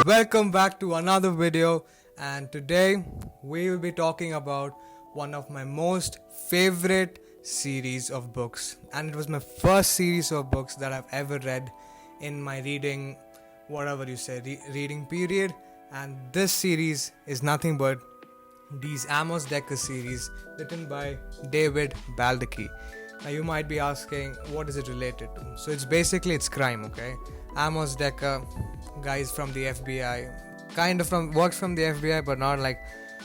welcome back to another video, and today we will be talking about one of my most favorite series of books, and it was my first series of books that I've ever read in my reading, whatever you say, reading period. And this series is nothing but these Amos Decker series written by David Baldacci. Now you might be asking, what is it related to? So it's crime, okay? Amos Decker, guys from the FBI, works from the FBI, but not like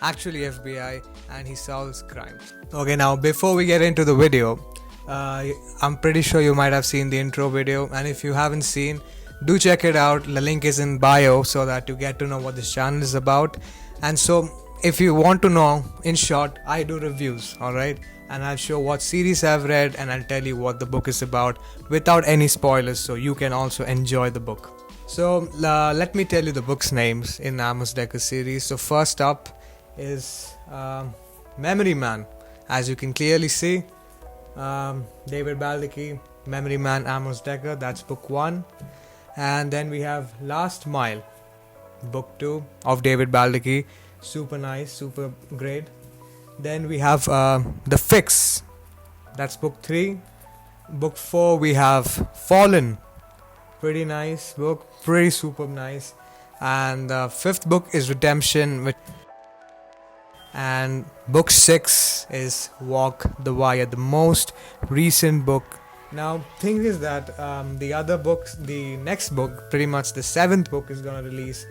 actually FBI, and he solves crimes. Okay, now before we get into the video, I'm pretty sure you might have seen the intro video, and if you haven't seen, do check it out. The link is in bio so that you get to know what this channel is about. And so if you want to know, in short, I do reviews, alright? And I'll show what series I've read, and I'll tell you what the book is about without any spoilers, so you can also enjoy the book. So let me tell you the book's names in Amos Decker series. So first up is Memory Man. As you can clearly see, David Baldacci, Memory Man, Amos Decker, that's book 1. And then we have Last Mile, book 2 of David Baldacci. Super nice, super great. Then we have The Fix, that's book 3. Book 4 we have Fallen, pretty nice book, pretty super nice. And the 5th book is Redemption, and book 6 is Walk the Wire, the most recent book. Now thing is that the other books, the next book, pretty much the 7th book, is gonna release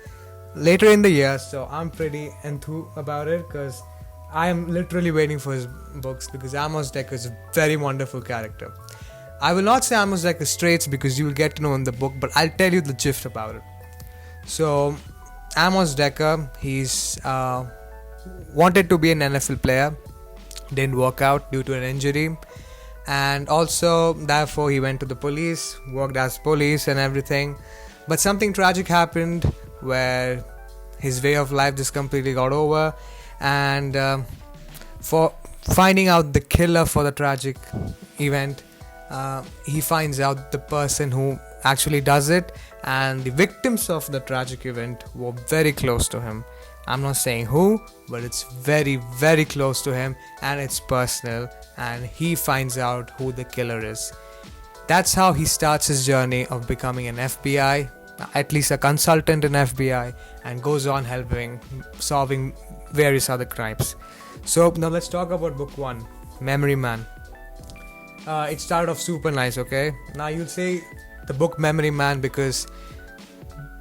later in the year, so I'm pretty enthused about it because I am literally waiting for his books, because Amos Decker is a very wonderful character. I will not say Amos Decker's traits because you will get to know in the book, but I'll tell you the gist about it. So Amos Decker, he's wanted to be an NFL player, didn't work out due to an injury, and also therefore he went to the police, worked as police and everything. But something tragic happened where his way of life just completely got over, and for finding out the killer for the tragic event, he finds out the person who actually does it, and the victims of the tragic event were very close to him. I'm not saying who, but it's very, very close to him, and it's personal, and he finds out who the killer is. That's how he starts his journey of becoming an FBI, at least a consultant in FBI, and goes on solving various other crimes. So now let's talk about book 1, Memory Man. It started off super nice, okay? Now you'll say the book Memory Man because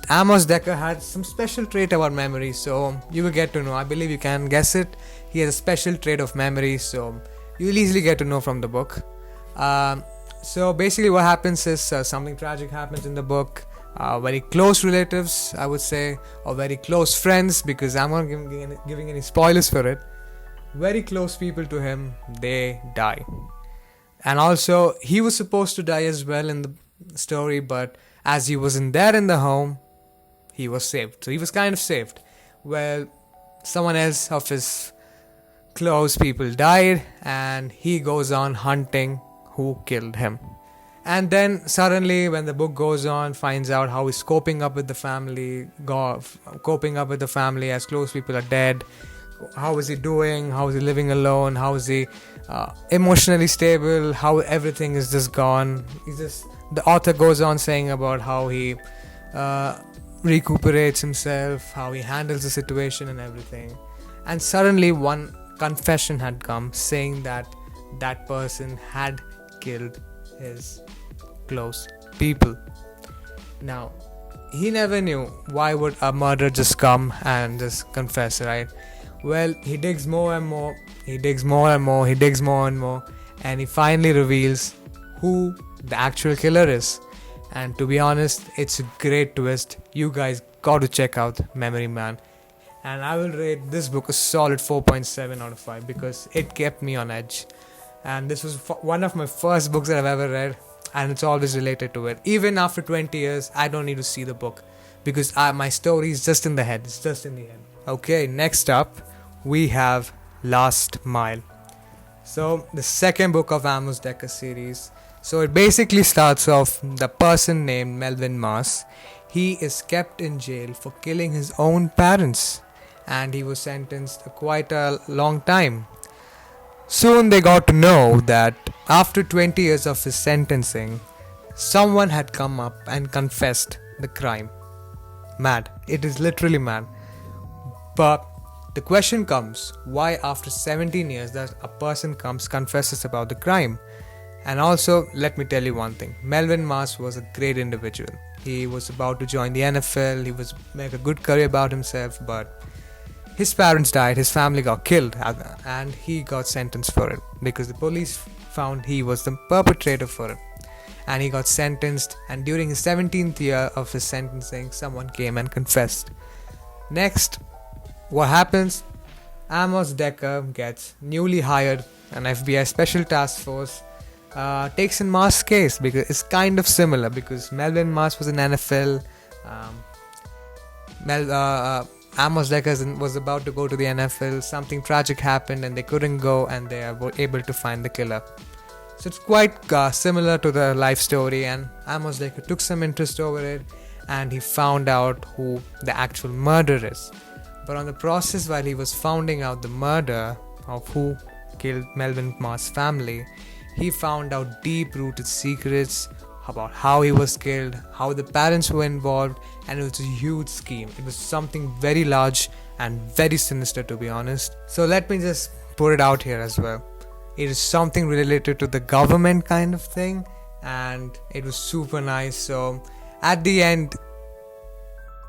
Amos Decker had some special trait about memory, so you will get to know. I believe you can guess it. He has a special trait of memory, so you will easily get to know from the book. So basically what happens is something tragic happens in the book. Very close relatives, I would say, or very close friends, because I'm not giving any spoilers for it. Very close people to him, they die. And also, he was supposed to die as well in the story, but as he wasn't there in the home, he was saved. So he was kind of saved. Well, someone else of his close people died, and he goes on hunting who killed him. And then suddenly, when the book goes on, finds out how he's coping up with the family as close people are dead. How is he doing? How is he living alone? How is he emotionally stable? How everything is just gone. The author goes on saying about how he recuperates himself, how he handles the situation and everything. And suddenly one confession had come saying that that person had killed his close people. Now, he never knew why would a murderer just come and just confess, right? Well, he digs more and more, and he finally reveals who the actual killer is. And to be honest, it's a great twist. You guys got to check out Memory Man. And I will rate this book a solid 4.7 out of 5 because it kept me on edge. And this was one of my first books that I've ever read, and it's always related to it. Even after 20 years, I don't need to see the book because my story is just in the head. It's just in the head. Okay, next up, we have Last Mile. So, the second book of Amos Decker series. So, it basically starts off the person named Melvin Mars. he is kept in jail for killing his own parents, and he was sentenced quite a long time. Soon they got to know that after 20 years of his sentencing, someone had come up and confessed the crime. Mad. It is literally mad. But the question comes, why after 17 years that a person comes confesses about the crime? And also, let me tell you one thing. Melvin Mars was a great individual. He was about to join the NFL, he was make a good career about himself, but his parents died, his family got killed, and he got sentenced for it because the police found he was the perpetrator for it. And he got sentenced, and during his 17th year of his sentencing, someone came and confessed. Next, what happens? Amos Decker gets newly hired, an FBI Special Task Force takes in Mars' case because it's kind of similar because Melvin Mars was in NFL. Amos Decker was about to go to the NFL. Something tragic happened and they couldn't go, and they were able to find the killer. So it's quite similar to the life story, and Amos Decker took some interest over it, and he found out who the actual murderer is. But on the process, while he was finding out the murder of who killed Melvin Mars' family, he found out deep-rooted secrets about how he was killed, how the parents were involved, and it was a huge scheme. It was something very large and very sinister, to be honest. So let me just put it out here as well. It is something related to the government kind of thing, and it was super nice. So at the end,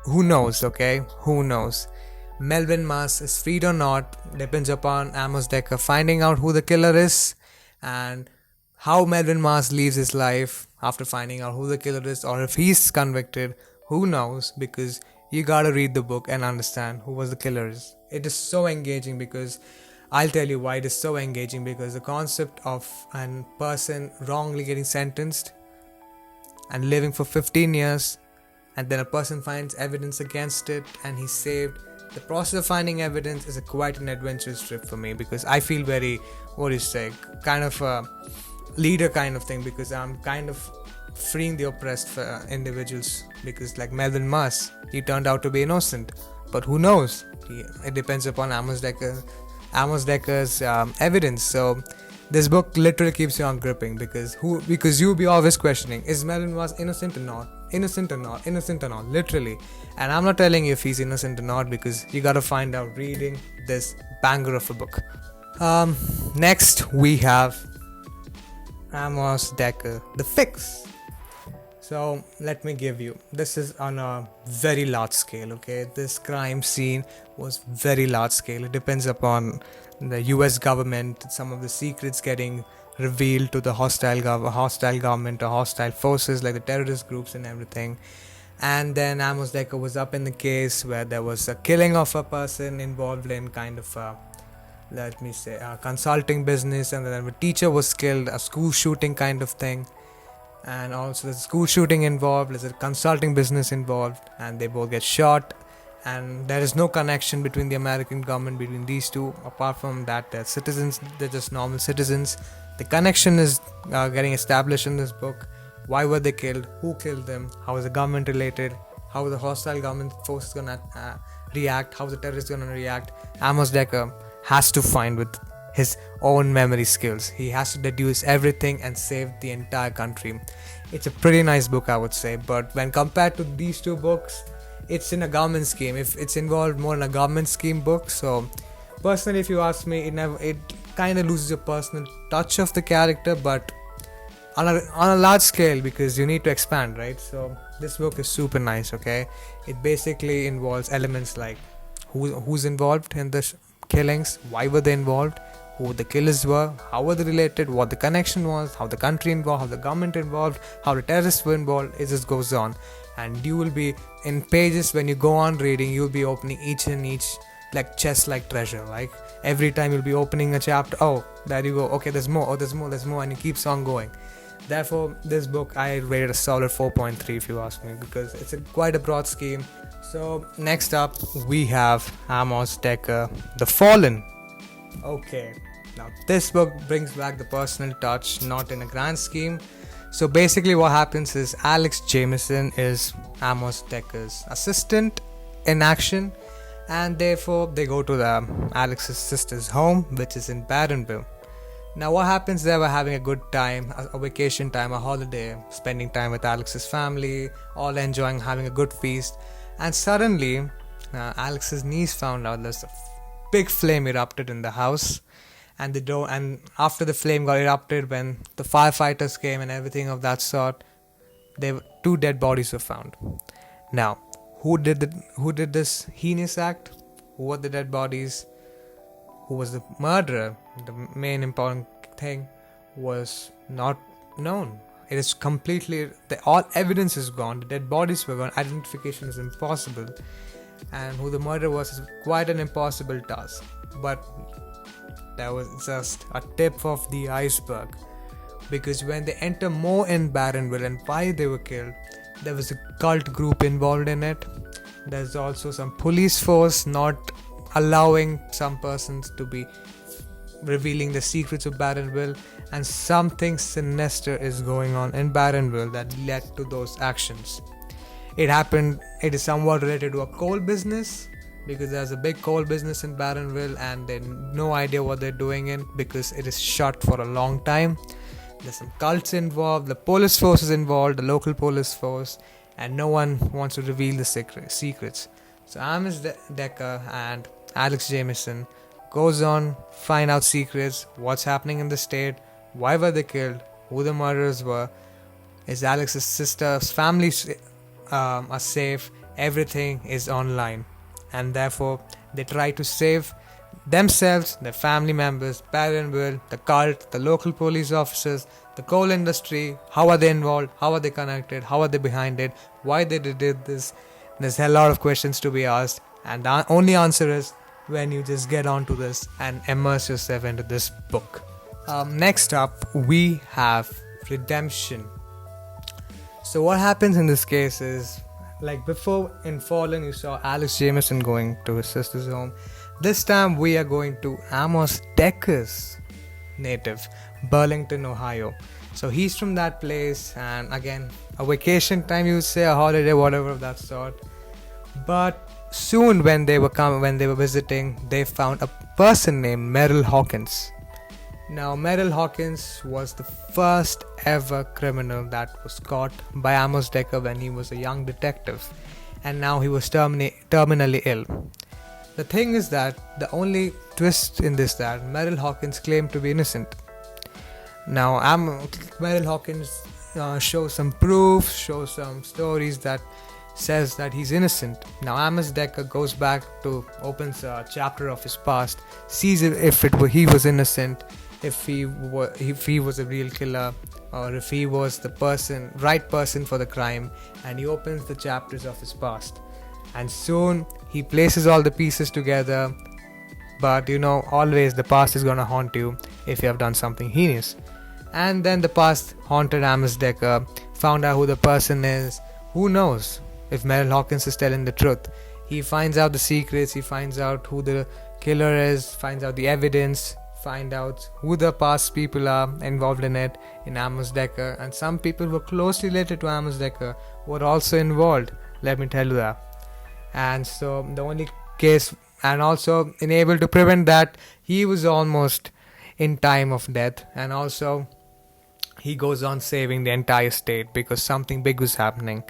who knows, okay? Who knows? Melvin Mars is freed or not depends upon Amos Decker finding out who the killer is, and how Melvin Mars lives his life after finding out who the killer is, or if he's convicted, who knows, because you gotta read the book and understand who was the killer is. It is so engaging because I'll tell you why it is so engaging, because the concept of a person wrongly getting sentenced and living for 15 years, and then a person finds evidence against it and he's saved. The process of finding evidence is quite an adventurous trip for me, because I feel very, kind of a leader kind of thing, because I'm kind of freeing the oppressed individuals, because like Melvin Mars, he turned out to be innocent, but who knows? It depends upon Amos Decker's evidence. So this book literally keeps you on gripping, because you'll be always questioning, is Melvin Mars innocent or not, literally. And I'm not telling you if he's innocent or not, because you gotta find out reading this banger of a book. Next we have Amos Decker, The Fix. So let me give you, this is on a very large scale, okay? This crime scene was very large scale. It depends upon the US government, some of the secrets getting revealed to the hostile government or hostile forces like the terrorist groups and everything. And then Amos Decker was up in the case where there was a killing of a person involved in kind of a consulting business, and then a teacher was killed, a school shooting kind of thing. And also there's a school shooting involved, there's a consulting business involved, and they both get shot. And there is no connection between the American government between these two, apart from that they're citizens, they're just normal citizens. The connection is getting established in this book. Why were they killed? Who killed them? How is the government related? How is the hostile government force gonna react? How is the terrorist gonna react? Amos Decker has to find with his own memory skills. He has to deduce everything and save the entire country. It's a pretty nice book, I would say, but when compared to these two books, it's in a government scheme. If it's involved more in a government scheme book, so personally, if you ask me, it kind of loses your personal touch of the character, but on a large scale, because you need to expand, right? So this book is super nice, okay? It basically involves elements like who's involved in the killings, why were they involved, who the killers were, how were they related, what the connection was, how the country involved, how the government involved, how the terrorists were involved. It just goes on, and you will be in pages. When you go on reading, you'll be opening each like chest like treasure. Like every time you'll be opening a chapter, oh there you go, okay, there's more, and it keeps on going. Therefore this book I rated a solid 4.3 if you ask me, because it's quite a broad scheme. So next up we have Amos Decker, The Fallen. Okay, now this book brings back the personal touch, not in a grand scheme. So basically what happens is Alex Jameson is Amos Decker's assistant in action, and therefore they go to Alex's sister's home, which is in Barronville. Now what happens, they were having a good time, a vacation time, a holiday, spending time with Alex's family, all enjoying, having a good feast, and suddenly Alex's niece found out there's a big flame erupted in the house, and after the flame got erupted, when the firefighters came and everything of that sort, two dead bodies were found. Now, who did this heinous act? Who were the dead bodies? Who was the murderer? The main important thing was not known. It is completely, all evidence is gone. The dead bodies were gone. Identification is impossible, and who the murderer was is quite an impossible task. But that was just a tip of the iceberg, because when they enter more in Barronville and why they were killed, there was a cult group involved in it. There's also some police force not allowing some persons to be revealing the secrets of Barronville, and something sinister is going on in Barronville that led to those actions. It is somewhat related to a coal business, because there's a big coal business in Barronville and they have no idea what they're doing in, because it is shut for a long time. There's some cults involved, the police force is involved, the local police force, and no one wants to reveal the secrets. So Amos Decker and Alex Jameson goes on, find out secrets, what's happening in the state, why were they killed, who the murderers were, is Alex's sister's family are safe, everything is online, and therefore they try to save themselves, their family members, Barronville, the cult, the local police officers, the coal industry. How are they involved? How are they connected? How are they behind it? Why they did this? There's a lot of questions to be asked, and the only answer is when you just get onto this and immerse yourself into this book. Next up, we have redemption. So what happens in this case is, like before in Fallen, you saw Alex Jameson going to his sister's home. This time we are going to Amos Decker's native, Burlington, Ohio. So he's from that place, and again, a vacation time, you would say, a holiday, whatever of that sort. But soon when they were visiting, they found a person named Merrill Hawkins. Now, Merrill Hawkins was the first ever criminal that was caught by Amos Decker when he was a young detective, and now he was terminally ill. The thing is that the only twist in this that Merrill Hawkins claimed to be innocent. Now, Merrill Hawkins shows some proof, shows some stories that says that he's innocent. Now, Amos Decker goes back to opens a chapter of his past, sees if he was innocent, if he was a real killer, or if he was the right person for the crime, and he opens the chapters of his past. And soon he places all the pieces together, but always the past is gonna haunt you if you have done something heinous. And then the past haunted Amos Decker, found out who the person is. Who knows if Merrill Hawkins is telling the truth? He finds out the secrets, he finds out who the killer is, finds out the evidence, find out who the past people are involved in it, in Amos Decker, and some people who were closely related to Amos Decker were also involved, let me tell you that. And so the only case, and also enabled to prevent that, he was almost in time of death, and also he goes on saving the entire state because something big was happening,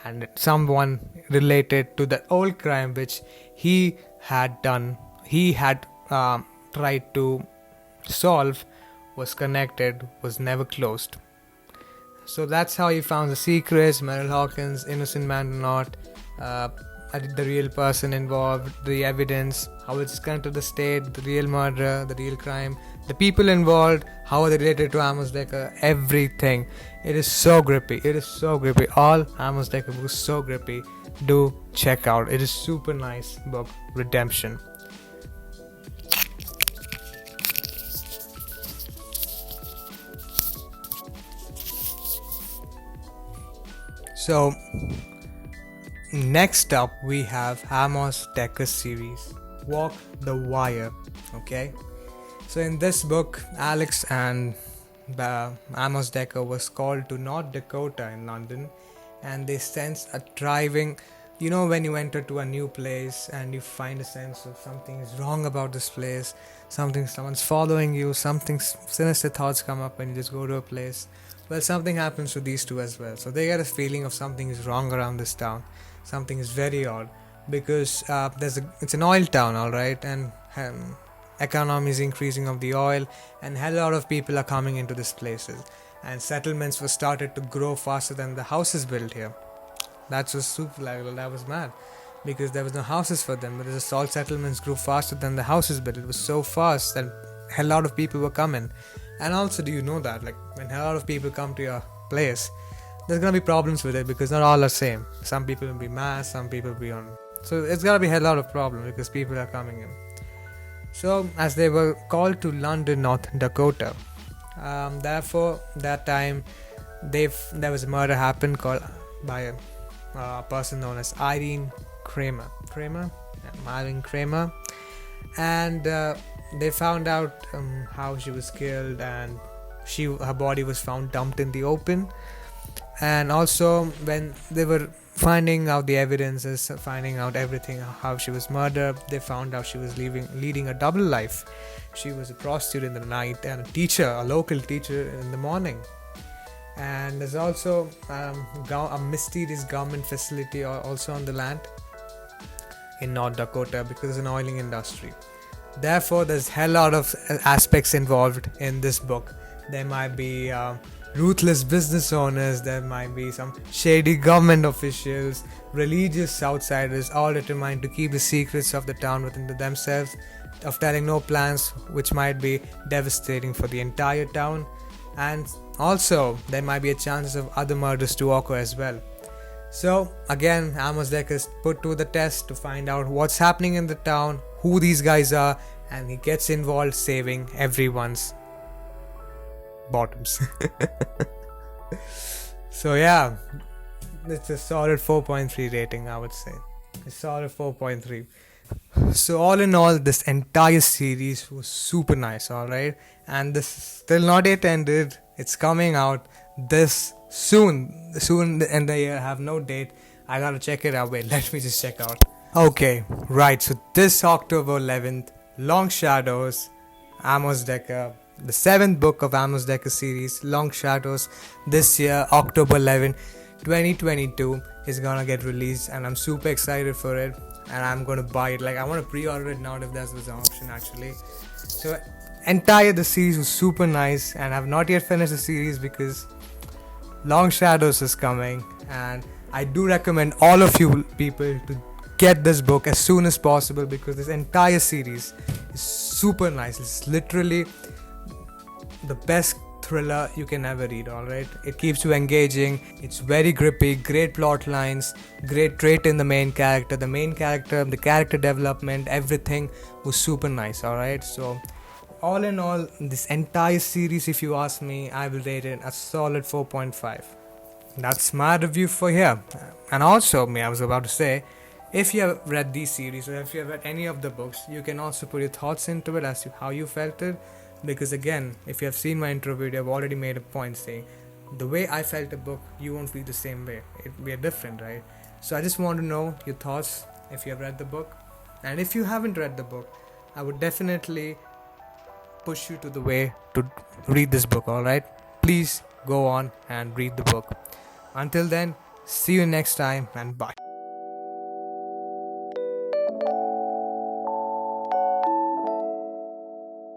and someone related to the old crime which he had tried to solve was connected, was never closed. So that's how he found the secrets, Merrill Hawkins, innocent man or not, the real person involved, the evidence, how it's connected to the state, the real murder, the real crime, the people involved, how are they related to Amos Decker, everything. It is so grippy. All Amos Decker books so grippy. Do check out. It is super nice book, Redemption. So next up we have Amos Decker's series, Walk the Wire. Okay, so in this book, Alex and Amos Decker was called to North Dakota in London, and they sensed a thriving. You know, when you enter to a new place and you find a sense of something is wrong about this place, someone's following you, something sinister thoughts come up when you just go to a place. Well, something happens to these two as well. So they get a feeling of something is wrong around this town. Something is very odd because it's an oil town, all right, and economy is increasing of the oil, and a lot of people are coming into these places, and settlements were started to grow faster than the houses built here. That was super level. That was mad because there was no houses for them. But the salt settlements grew faster than the houses built. It was so fast that a lot of people were coming. And also, do you know that like when a lot of people come to your place, there's gonna be problems with it because not all are same. Some people will be mass, some people will be on. So it's gonna be a lot of problems because people are coming in. So as they were called to London, North Dakota, therefore that time there was a murder happened called by a person known as Irene Kramer, and they found out how she was killed, and her body was found dumped in the open. And also when they were finding out the evidences, finding out everything, how she was murdered, they found out she was leading a double life. She was a prostitute in the night and a local teacher in the morning. And there's also a mysterious government facility also on the land in North Dakota because there's an oiling industry. Therefore, there's a lot of aspects involved in this book. There might be ruthless business owners, there might be some shady government officials, religious outsiders, all determined to keep the secrets of the town within themselves, of telling no plans which might be devastating for the entire town. And also there might be a chance of other murders to occur as well. So again, Amos Decker is put to the test to find out what's happening in the town, who these guys are, and he gets involved saving everyone's bottoms. So yeah, it's a solid 4.3 rating, I would say. A solid 4.3. So all in all, this entire series was super nice, alright? And this is still not yet ended. It's coming out this soon in the year. I have no date. I gotta check it out. Wait, let me just check out. Okay, right. So this October 11th, Long Shadows, Amos Decker, the 7th book of Amos Decker series, Long Shadows, this year, October 11, 2022, is gonna get released, and I'm super excited for it, and I'm gonna buy it. Like, I want to pre-order it now if there's an option actually. So the series was super nice, and I've not yet finished the series because Long Shadows is coming, and I do recommend all of you people to get this book as soon as possible because this entire series is super nice. It's literally the best thriller you can ever read, alright? It keeps you engaging, it's very grippy, great plot lines, great trait in the character, the character development, everything was super nice, alright? So all in all, this entire series, if you ask me, I will rate it a solid 4.5. That's my review for here. And also, I was about to say, if you have read these series or if you have read any of the books, you can also put your thoughts into it as to how you felt it. Because again, if you have seen my intro video, I've already made a point saying the way I felt a book, you won't feel the same way. We are different, right? So I just want to know your thoughts if you have read the book. And if you haven't read the book, I would definitely push you to the way to read this book, alright? Please go on and read the book. Until then, see you next time and bye.